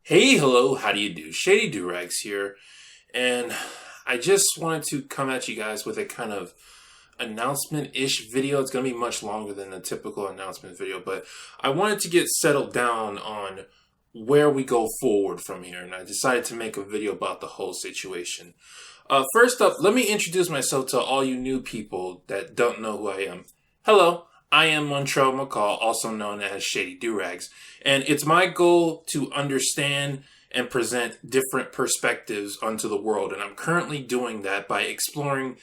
Hey, hello, how do you do? Shady Doorags here, and I just wanted to come at you guys with a kind of announcement-ish video. It's going to be much longer than the typical announcement video, but I wanted to get settled down on where we go forward from here, and I decided to make a video about the whole situation. First up, let me introduce myself to all you new people that don't know who I am. Hello, I am Montrell McCall, also known as Shady Doorags, and it's my goal to understand and present different perspectives onto the world, and I'm currently doing that by exploring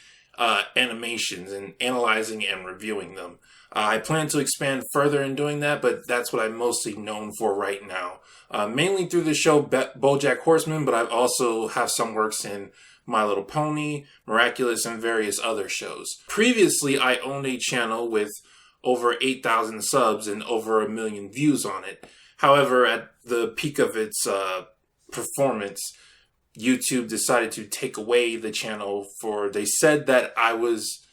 animations and analyzing and reviewing them. I plan to expand further in doing that, but that's what I'm mostly known for right now. Mainly through the show BoJack Horseman, but I also have some works in My Little Pony, Miraculous, and various other shows. Previously, I owned a channel with over 8,000 subs and over 1 million views on it. However, at the peak of its performance, YouTube decided to take away the channel they said that I was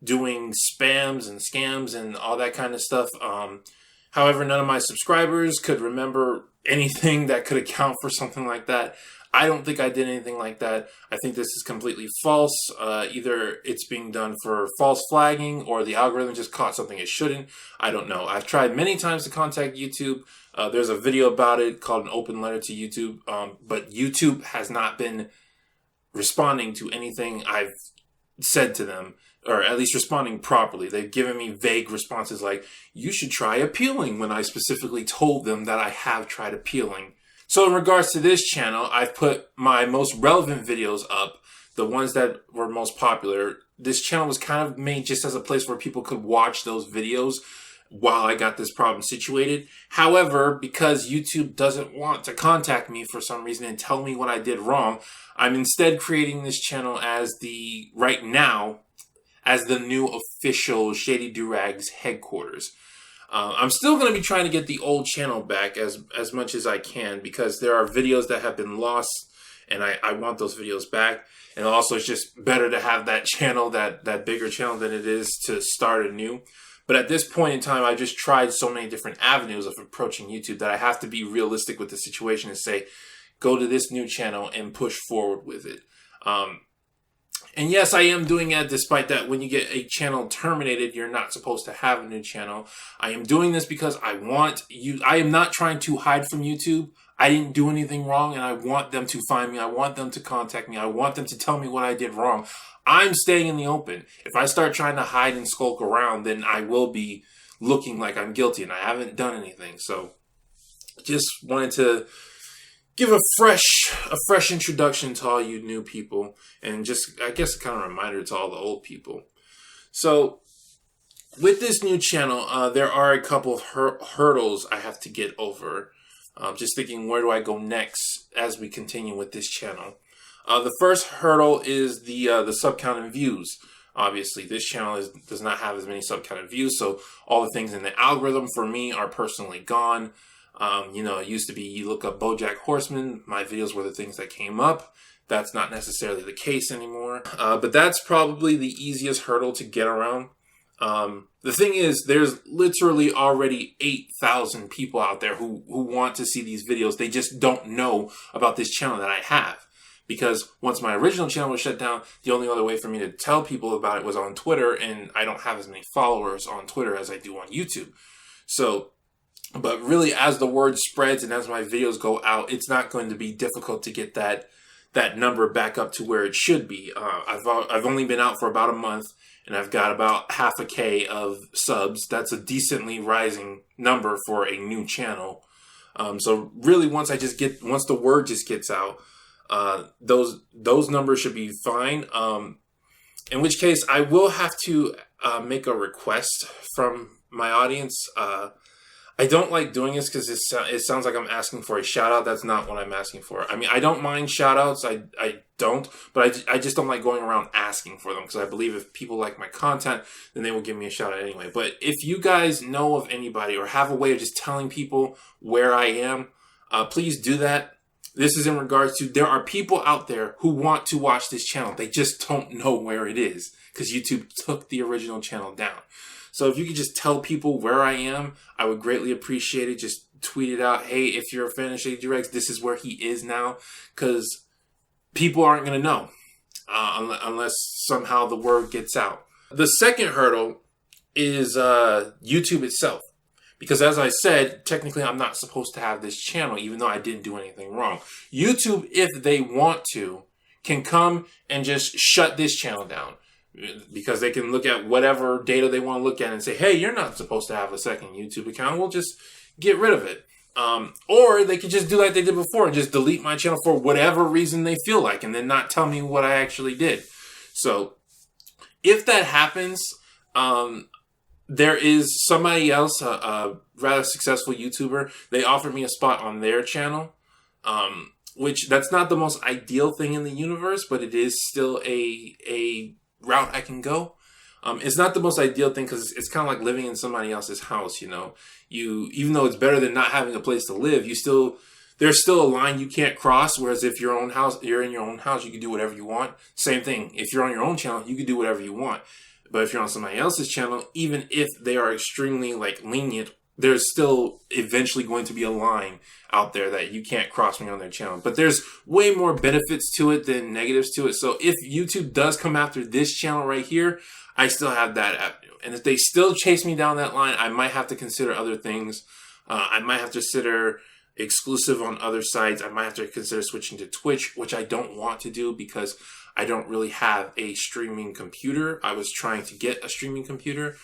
doing spams and scams and all that kind of stuff. However, none of my subscribers could remember anything that could account for something like that. I don't think I did anything like that. I think this is completely false. Either it's being done for false flagging or the algorithm just caught something it shouldn't. I don't know. I've tried many times to contact YouTube. There's a video about it called An Open Letter to YouTube. But YouTube has not been responding to anything I've said to them, or at least responding properly. They've given me vague responses like, you should try appealing, when I specifically told them that I have tried appealing. So in regards to this channel, I've put my most relevant videos up, the ones that were most popular. This channel was kind of made just as a place where people could watch those videos while I got this problem situated. However, because YouTube doesn't want to contact me for some reason and tell me what I did wrong, I'm instead creating this channel right now, as the new official Shady Doorags headquarters. I'm still going to be trying to get the old channel back as much as I can, because there are videos that have been lost and I want those videos back. And also it's just better to have that channel, that bigger channel, than it is to start anew. But at this point in time, I just tried so many different avenues of approaching YouTube that I have to be realistic with the situation and say, go to this new channel and push forward with it. And yes, I am doing that despite that when you get a channel terminated, you're not supposed to have a new channel. I am doing this because I am not trying to hide from YouTube. I didn't do anything wrong, and I want them to find me. I want them to contact me. I want them to tell me what I did wrong. I'm staying in the open. If I start trying to hide and skulk around, then I will be looking like I'm guilty, and I haven't done anything. So just wanted to give a fresh introduction to all you new people, and just, I guess, a kind of reminder to all the old people. So with this new channel, there are a couple of hurdles I have to get over. Just thinking, where do I go next as we continue with this channel? The first hurdle is the sub count and views. Obviously, this channel does not have as many sub count and views, so all the things in the algorithm for me are personally gone. It used to be you look up BoJack Horseman, my videos were the things that came up. That's not necessarily the case anymore. But that's probably the easiest hurdle to get around. The thing is, there's literally already 8,000 people out there who want to see these videos. They just don't know about this channel that I have. Because once my original channel was shut down, the only other way for me to tell people about it was on Twitter, and I don't have as many followers on Twitter as I do on YouTube. But really, as the word spreads and as my videos go out, it's not going to be difficult to get that number back up to where it should be. I've only been out for about a month, and I've got about 500,000 of subs. That's a decently rising number for a new channel. So really, once the word just gets out, those numbers should be fine. In which case, I will have to make a request from my audience. I don't like doing this because it sounds like I'm asking for a shout out. That's not what I'm asking for. I mean, I don't mind shout outs. I don't, but I just don't like going around asking for them, because I believe if people like my content, then they will give me a shout out anyway. But if you guys know of anybody or have a way of just telling people where I am, please do that. This is in regards to, there are people out there who want to watch this channel. They just don't know where it is because YouTube took the original channel down. So if you could just tell people where I am, I would greatly appreciate it. Just tweeted out, hey, if you're a fan of Shady Doorags, this is where he is now, because people aren't going to know unless somehow the word gets out. The second hurdle is YouTube itself. Because as I said, technically I'm not supposed to have this channel, even though I didn't do anything wrong. YouTube, if they want to, can come and just shut this channel down. Because they can look at whatever data they want to look at and say, hey, you're not supposed to have a second YouTube account. We'll just get rid of it. Or they could just do like they did before and just delete my channel for whatever reason they feel like and then not tell me what I actually did. So if that happens, there is somebody else, a rather successful YouTuber. They offered me a spot on their channel, which that's not the most ideal thing in the universe, but it is still a route I can go. It's not the most ideal thing because it's kind of like living in somebody else's house, you know. Even though it's better than not having a place to live, there's still a line you can't cross. Whereas if you're in your own house, you can do whatever you want. Same thing. If you're on your own channel, you can do whatever you want. But if you're on somebody else's channel, even if they are extremely lenient, there's still eventually going to be a line out there that you can't cross when you're on their channel. But there's way more benefits to it than negatives to it. So if YouTube does come after this channel right here, I still have that avenue. And if they still chase me down that line, I might have to consider other things. I might have to consider exclusive on other sites. I might have to consider switching to Twitch, which I don't want to do because I don't really have a streaming computer. I was trying to get a streaming computer,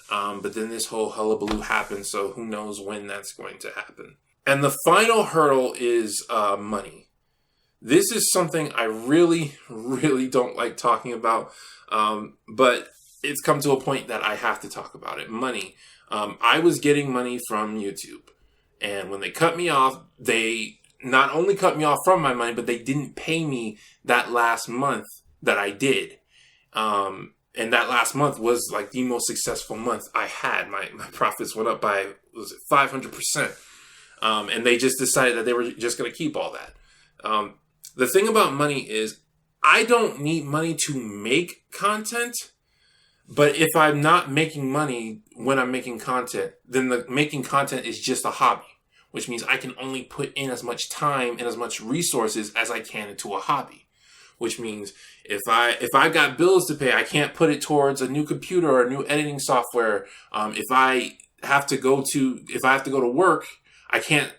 but then this whole hullabaloo happened, so who knows when that's going to happen. And the final hurdle is money. This is something I really, really don't like talking about, but it's come to a point that I have to talk about it. Money. I was getting money from YouTube, and when they cut me off, they not only cut me off from my money, but they didn't pay me that last month that I did. And that last month was like the most successful month I had. My profits went up by, 500%. And they just decided that they were just going to keep all that. The thing about money is I don't need money to make content. But if I'm not making money when I'm making content, then the making content is just a hobby, which means I can only put in as much time and as much resources as I can into a hobby. Which means if I've got bills to pay, I can't put it towards a new computer or a new editing software. If I have to go to work, I can't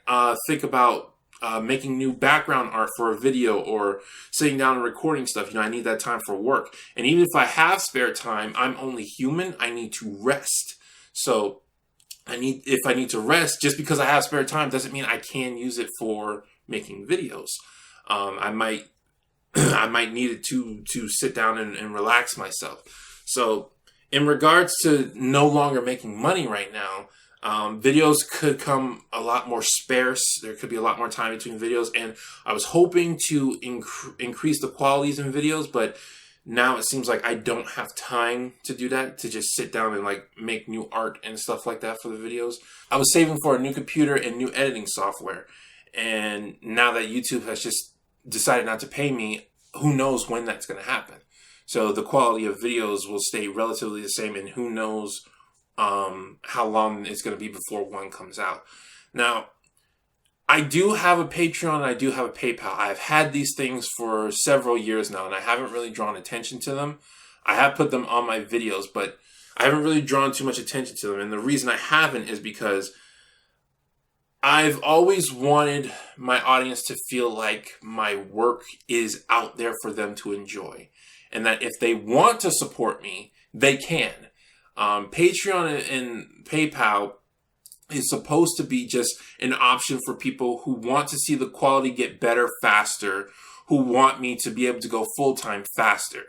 think about making new background art for a video or sitting down and recording stuff. I need that time for work. And even if I have spare time, I'm only human. I need to rest. So if I need to rest, just because I have spare time doesn't mean I can use it for making videos. I might need it to sit down and relax myself. So in regards to no longer making money right now, videos could come a lot more sparse. There could be a lot more time between videos, and I was hoping to increase the qualities in videos, but now it seems like I don't have time to do that, to just sit down and make new art and stuff like that for the videos. I was saving for a new computer and new editing software, and now that YouTube has just decided not to pay me, who knows when that's going to happen. So the quality of videos will stay relatively the same, and who knows how long it's going to be before one comes out. Now, I do have a Patreon and I do have a PayPal. I've had these things for several years now, and I haven't really drawn attention to them. I have put them on my videos, but I haven't really drawn too much attention to them. And the reason I haven't is because I've always wanted my audience to feel like my work is out there for them to enjoy, and that if they want to support me, they can. Patreon and PayPal is supposed to be just an option for people who want to see the quality get better faster, who want me to be able to go full-time faster.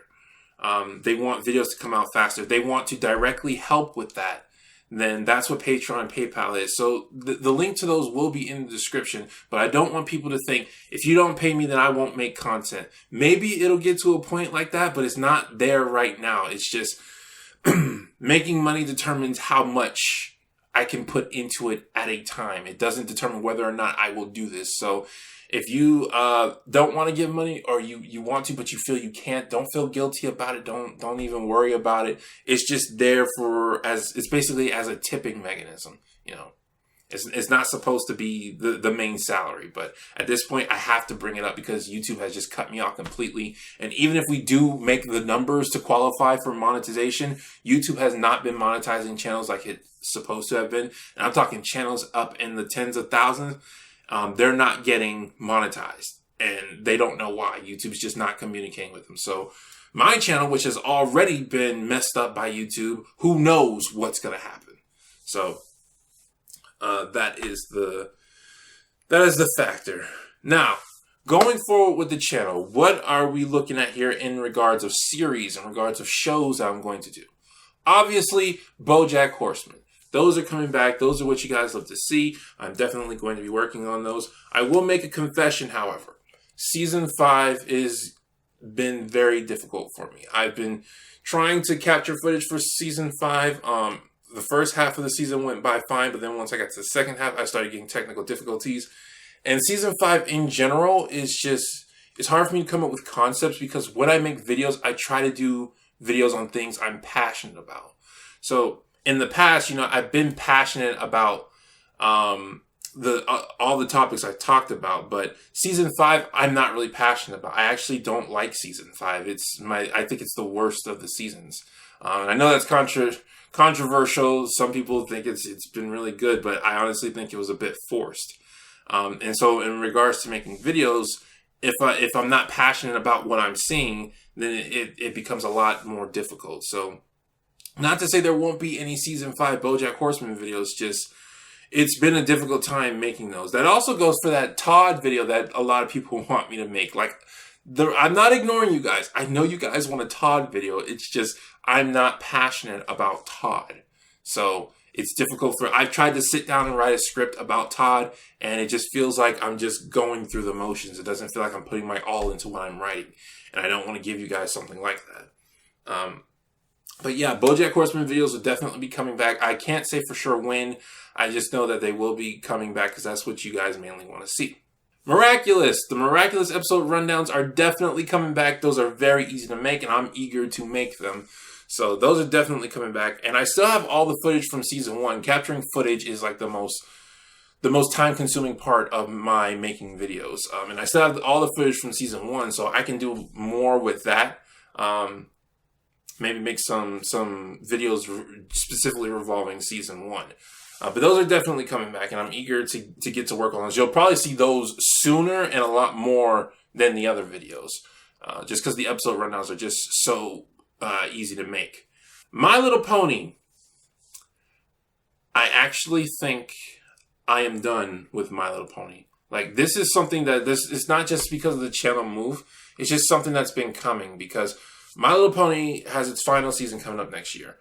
They want videos to come out faster. They want to directly help with that. Then that's what Patreon and PayPal is. So the link to those will be in the description, but I don't want people to think, if you don't pay me, then I won't make content. Maybe it'll get to a point like that, but it's not there right now. It's just making money determines how much I can put into it at a time. It doesn't determine whether or not I will do this. So if you don't want to give money, or you want to but you feel you can't, don't feel guilty about it. Don't even worry about it. It's just there it's basically as a tipping mechanism, It's not supposed to be the main salary, but at this point I have to bring it up because YouTube has just cut me off completely. And even if we do make the numbers to qualify for monetization, YouTube has not been monetizing channels like it's supposed to have been. And I'm talking channels up in the tens of thousands. They're not getting monetized and they don't know why. YouTube's just not communicating with them. So my channel, which has already been messed up by YouTube, who knows what's going to happen. So that is the factor. Now, going forward with the channel, what are we looking at here in regards of series, in regards of shows that I'm going to do? Obviously, BoJack Horseman. Those are coming back. Those are what you guys love to see. I'm definitely going to be working on those. I will make a confession, however. Season 5 has been very difficult for me. I've been trying to capture footage for Season 5. The first half of the season went by fine, but then once I got to the second half, I started getting technical difficulties. And Season 5 in general is just, it's hard for me to come up with concepts because when I make videos, I try to do videos on things I'm passionate about. So in the past, I've been passionate about all the topics I talked about, but Season 5, I'm not really passionate about. I actually don't like Season 5. I think it's the worst of the seasons. And I know that's controversial. Some people think it's been really good, but I honestly think it was a bit forced. And so in regards to making videos, if I'm not passionate about what I'm seeing, then it becomes a lot more difficult. So not to say there won't be any Season 5 BoJack Horseman videos, just it's been a difficult time making those. That also goes for that Todd video that a lot of people want me to make. I'm not ignoring you guys. I know you guys want a Todd video. It's just I'm not passionate about Todd. So it's difficult I've tried to sit down and write a script about Todd, and it just feels like I'm just going through the motions. It doesn't feel like I'm putting my all into what I'm writing. And I don't want to give you guys something like that. But yeah, BoJack Horseman videos will definitely be coming back. I can't say for sure when. I just know that they will be coming back because that's what you guys mainly want to see. Miraculous. The Miraculous episode rundowns are definitely coming back. Those are very easy to make, and I'm eager to make them. So those are definitely coming back. And I still have all the footage from Season 1. Capturing footage is like the most time-consuming part of my making videos. And I still have all the footage from Season 1, so I can do more with that. Maybe make some videos specifically revolving Season 1. But those are definitely coming back, and I'm eager to get to work on those. You'll probably see those sooner and a lot more than the other videos, just because the episode rundowns are just so easy to make. My Little Pony. I actually think I am done with My Little Pony. Like, this is something that it's not just because of the channel move. It's just something that's been coming because My Little Pony has its final season coming up next year.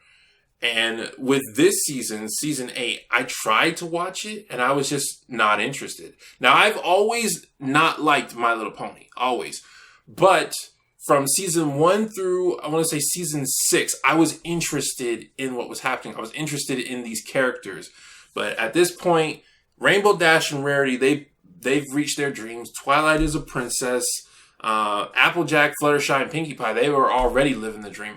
And with this season, Season 8, I tried to watch it and I was just not interested. Now, I've always not liked My Little Pony. Always. But from Season 1 through, I want to say Season 6, I was interested in what was happening. I was interested in these characters. But at this point, Rainbow Dash and Rarity, they've reached their dreams. Twilight is a princess. Applejack, Fluttershy, and Pinkie Pie, they were already living the dream.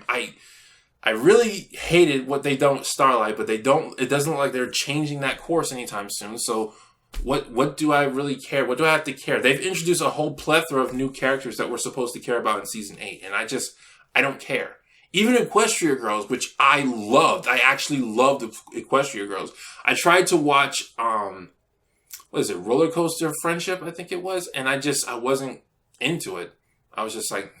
I really hated what they done with Starlight, but it doesn't look like they're changing that course anytime soon. So what do I really care? What do I have to care? They've introduced a whole plethora of new characters that we're supposed to care about in Season 8. And I don't care. Even Equestria Girls, which I loved. I actually loved Equestria Girls. I tried to watch, Roller Coaster Friendship, I think it was. And I wasn't into it. I was just like,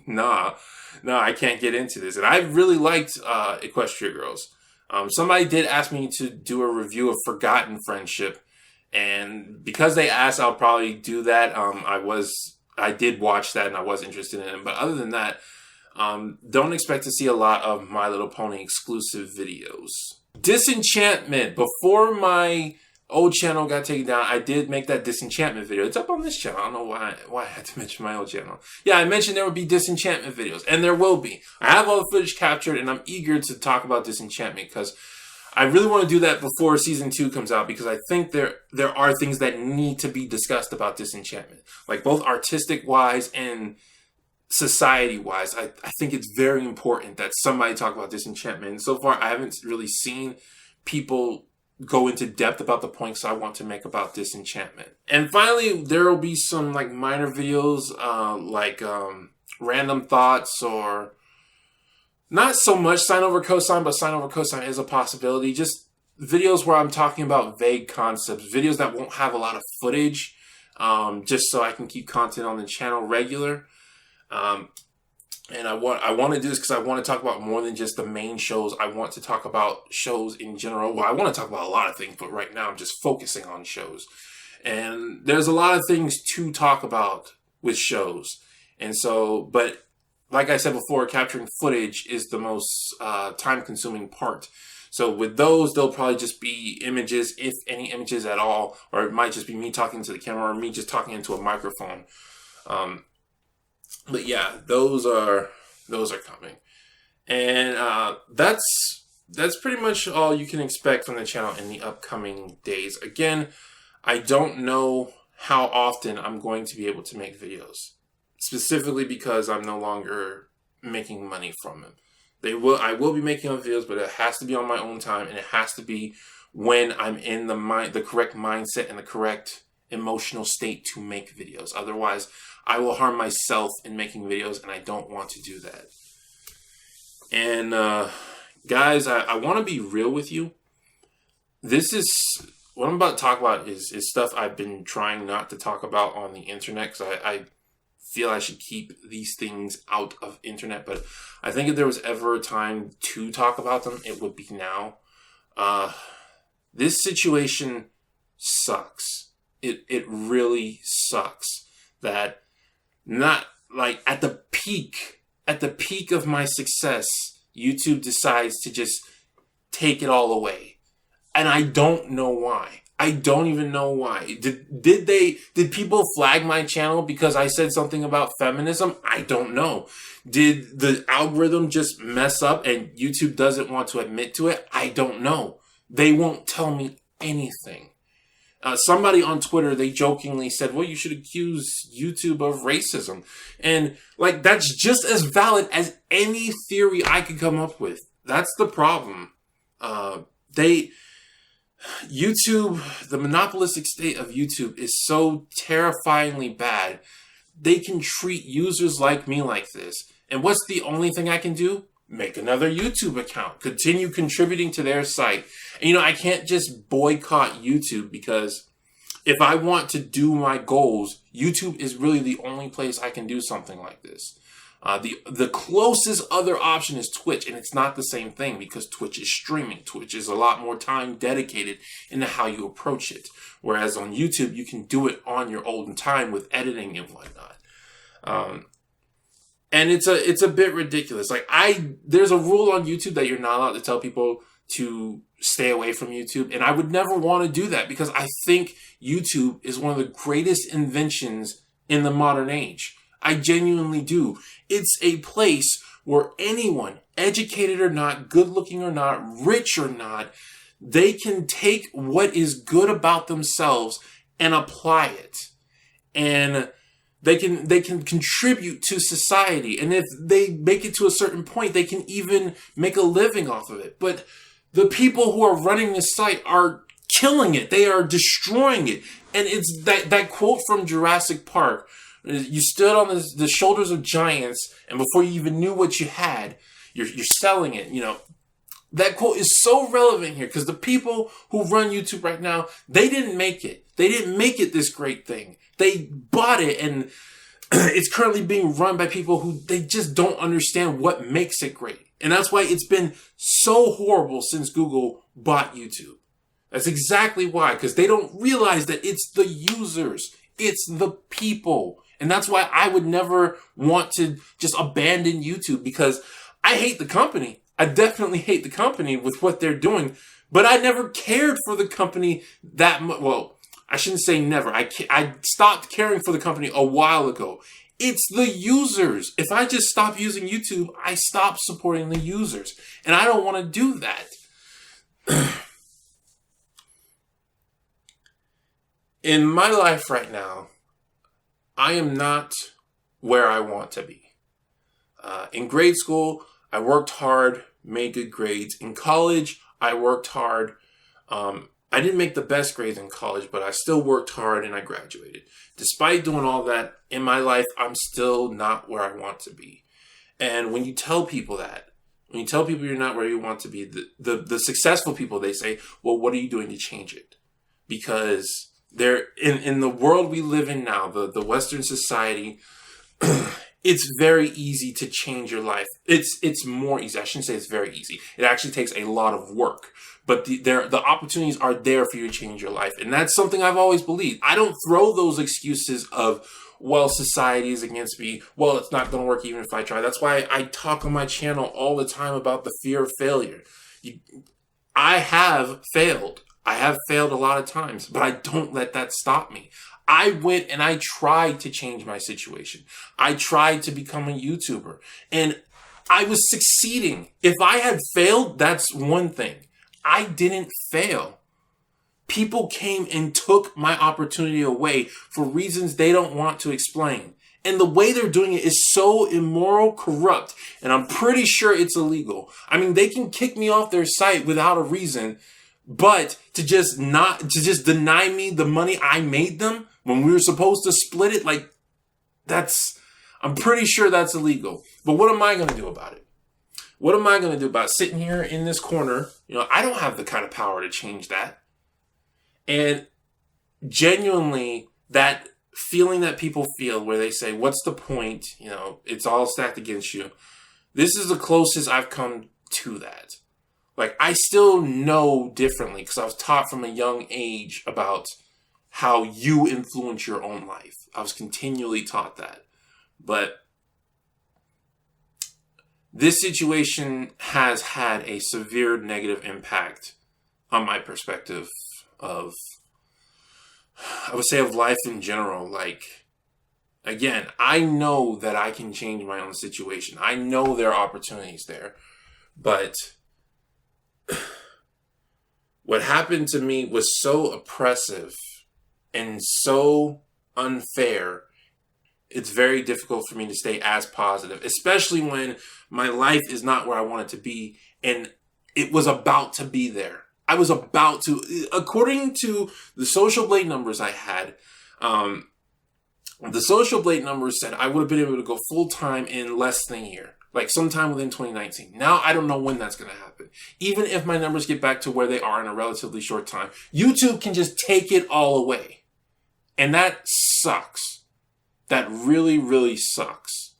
nah, I can't get into this. And I really liked Equestria Girls. Somebody did ask me to do a review of Forgotten Friendship. And because they asked, I'll probably do that. I did watch that and I was interested in it. But other than that, don't expect to see a lot of My Little Pony exclusive videos. Disenchantment. Before my old channel got taken down, I did make that Disenchantment video. It's up on this channel. I don't know why I had to mention my old channel. Yeah, I mentioned there would be Disenchantment videos, and there will be. I have all the footage captured, and I'm eager to talk about Disenchantment because I really want to do that before Season 2 comes out because I think there are things that need to be discussed about Disenchantment. Like both artistic-wise and society-wise. I think it's very important that somebody talk about Disenchantment. And so far, I haven't really seen people go into depth about the points I want to make about disenchantment. And finally, there will be some like minor videos, random thoughts, or not so much sine over cosine, but sine over cosine is a possibility. Just videos where I'm talking about vague concepts, videos that won't have a lot of footage, just so I can keep content on the channel regular. And I want to do this because I want to talk about more than just the main shows. I want to talk about shows in general. Well, I want to talk about a lot of things, but right now I'm just focusing on shows. And there's a lot of things to talk about with shows. And so, but like I said before, capturing footage is the most time-consuming part. So with those, they'll probably just be images, if any images at all, or it might just be me talking to the camera or me just talking into a microphone. But yeah, those are coming, and that's pretty much all you can expect from the channel in the upcoming days. Again, I don't know how often I'm going to be able to make videos, specifically because I'm no longer making money from them. I will be making other videos, but it has to be on my own time, and it has to be when I'm in the correct mindset and the correct emotional state to make videos. Otherwise, I will harm myself in making videos, and I don't want to do that. And guys, I want to be real with you. This is what I'm about to talk about is stuff I've been trying not to talk about on the internet, because I feel I should keep these things out of internet. But I think if there was ever a time to talk about them, it would be now. This situation sucks. It really sucks that not like at the peak of my success, YouTube decides to just take it all away. And I don't know why. I don't even know why. Did people flag my channel because I said something about feminism? I don't know. Did the algorithm just mess up and YouTube doesn't want to admit to it? I don't know. They won't tell me anything. Somebody on Twitter, they jokingly said, well, you should accuse YouTube of racism. And like, that's just as valid as any theory I could come up with. That's the problem. YouTube, the monopolistic state of YouTube is so terrifyingly bad. They can treat users like me like this. And what's the only thing I can do? Make another YouTube account, continue contributing to their site. And, I can't just boycott YouTube, because if I want to do my goals, YouTube is really the only place I can do something like this. The closest other option is Twitch, and it's not the same thing because Twitch is streaming. Twitch is a lot more time dedicated into how you approach it. Whereas on YouTube, you can do it on your own time with editing and whatnot. And it's a bit ridiculous. Like there's a rule on YouTube that you're not allowed to tell people to stay away from YouTube. And I would never want to do that, because I think YouTube is one of the greatest inventions in the modern age. I genuinely do. It's a place where anyone, educated or not, good looking or not, rich or not, they can take what is good about themselves and apply it. And they can contribute to society. And if they make it to a certain point, they can even make a living off of it. But the people who are running this site are killing it. They are destroying it. And it's that quote from Jurassic Park. You stood on the shoulders of giants, and before you even knew what you had, you're selling it. That quote is so relevant here, because the people who run YouTube right now, they didn't make it. They didn't make it this great thing. They bought it, and it's currently being run by people who they just don't understand what makes it great. And that's why it's been so horrible since Google bought YouTube. That's exactly why, because they don't realize that it's the users. It's the people. And that's why I would never want to just abandon YouTube, because I hate the company. I definitely hate the company with what they're doing, but I never cared for the company that much. Well, I shouldn't say never. I stopped caring for the company a while ago. It's the users. If I just stop using YouTube, I stop supporting the users. And I don't want to do that. In my life right now, I am not where I want to be. In grade school, I worked hard, made good grades. In college, I worked hard, I didn't make the best grades in college, but I still worked hard and I graduated. Despite doing all that in my life, I'm still not where I want to be. And when you tell people that, when you tell people you're not where you want to be, the successful people, they say, well, what are you doing to change it? Because they're in the world we live in now, the Western society, it's very easy to change your life. It's more easy. I shouldn't say it's very easy. It actually takes a lot of work. But the opportunities are there for you to change your life. And that's something I've always believed. I don't throw those excuses of, well, society is against me. Well, it's not going to work even if I try. That's why I talk on my channel all the time about the fear of failure. I have failed. I have failed a lot of times, but I don't let that stop me. I went and I tried to change my situation. I tried to become a YouTuber and I was succeeding. If I had failed, that's one thing. I didn't fail. People came and took my opportunity away for reasons they don't want to explain. And the way they're doing it is so immoral, corrupt, and I'm pretty sure it's illegal. I mean, they can kick me off their site without a reason, but to just deny me the money I made them when we were supposed to split it, like, I'm pretty sure that's illegal. But what am I going to do about it? What am I going to do about sitting here in this corner? I don't have the kind of power to change that. And genuinely, that feeling that people feel where they say, what's the point? It's all stacked against you. This is the closest I've come to that. Like, I still know differently because I was taught from a young age about how you influence your own life. I was continually taught that. But this situation has had a severe negative impact on my perspective of, I would say, of life in general. Like, again, I know that I can change my own situation. I know there are opportunities there. But what happened to me was so oppressive and so unfair. It's very difficult for me to stay as positive, especially when my life is not where I want it to be. And it was about to be there. I was about to, according to the Social Blade numbers I had, the Social Blade numbers said I would have been able to go full time in less than a year, like sometime within 2019. Now I don't know when that's going to happen. Even if my numbers get back to where they are in a relatively short time, YouTube can just take it all away. And that sucks. That really, really sucks.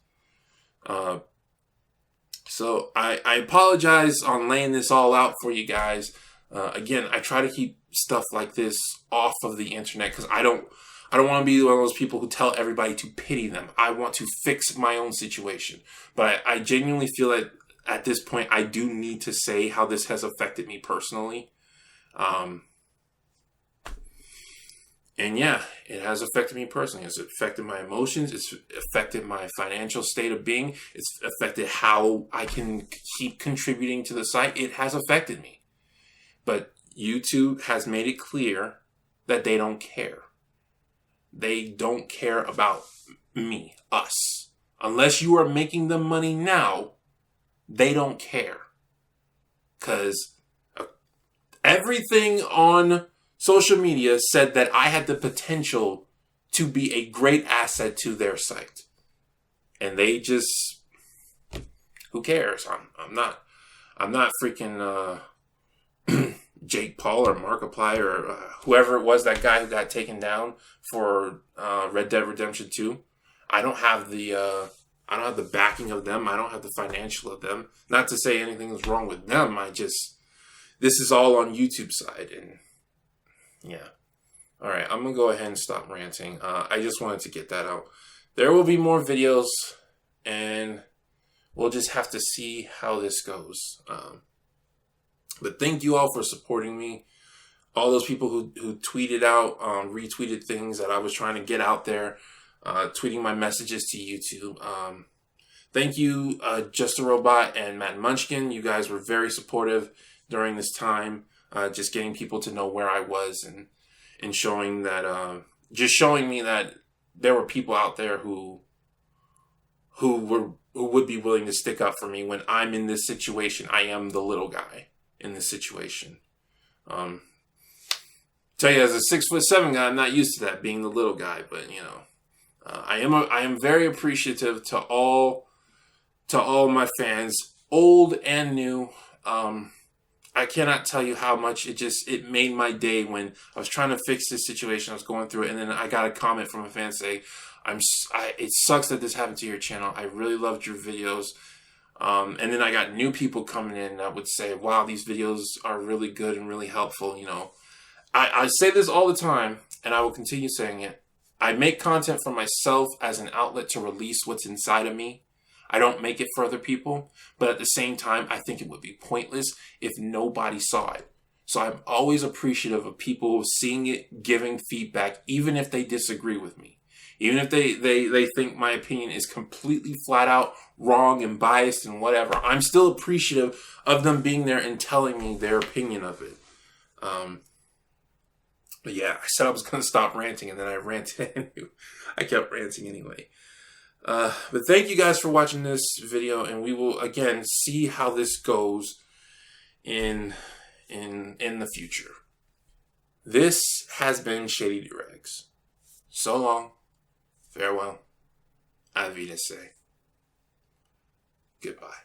So I apologize on laying this all out for you guys. Again, I try to keep stuff like this off of the internet because I don't want to be one of those people who tell everybody to pity them. I want to fix my own situation. But I genuinely feel that at this point, I do need to say how this has affected me personally. And yeah, it has affected me personally. It's affected my emotions. It's affected my financial state of being. It's affected how I can keep contributing to the site. It has affected me. But YouTube has made it clear that they don't care. They don't care about me, us. Unless you are making them money now, they don't care. Because everything on social media said that I had the potential to be a great asset to their site. And they just, who cares? I'm not freaking Jake Paul or Markiplier or whoever it was, that guy who got taken down for Red Dead Redemption 2. I don't have the backing of them. I don't have the financial of them. Not to say anything is wrong with them. This is all on YouTube's side. And yeah. All right. I'm going to go ahead and stop ranting. I just wanted to get that out. There will be more videos and we'll just have to see how this goes. But thank you all for supporting me. All those people who tweeted out, retweeted things that I was trying to get out there, tweeting my messages to YouTube. Thank you, Just a Robot and Matt Munchkin. You guys were very supportive during this time, just getting people to know where I was and showing that, just showing me that there were people out there who would be willing to stick up for me when I'm in this situation. I am the little guy in this situation. Tell you, as a 6'7" guy, I'm not used to that, being the little guy. But you know, I am very appreciative to all my fans, old and new. I cannot tell you how much it made my day when I was trying to fix this situation. I was going through it, and then I got a comment from a fan saying, it sucks that this happened to your channel. I really loved your videos." And then I got new people coming in that would say, "Wow, these videos are really good and really helpful." You know, I say this all the time, and I will continue saying it. I make content for myself as an outlet to release what's inside of me. I don't make it for other people, but at the same time, I think it would be pointless if nobody saw it. So I'm always appreciative of people seeing it, giving feedback, even if they disagree with me. Even if they think my opinion is completely flat out wrong and biased and whatever, I'm still appreciative of them being there and telling me their opinion of it. But yeah, I said I was going to stop ranting, and then I ranted anyway. I kept ranting anyway. But thank you guys for watching this video, and we will again see how this goes in the future. This has been Shady Doorags. So long, farewell, Auf Wiedersehen, goodbye.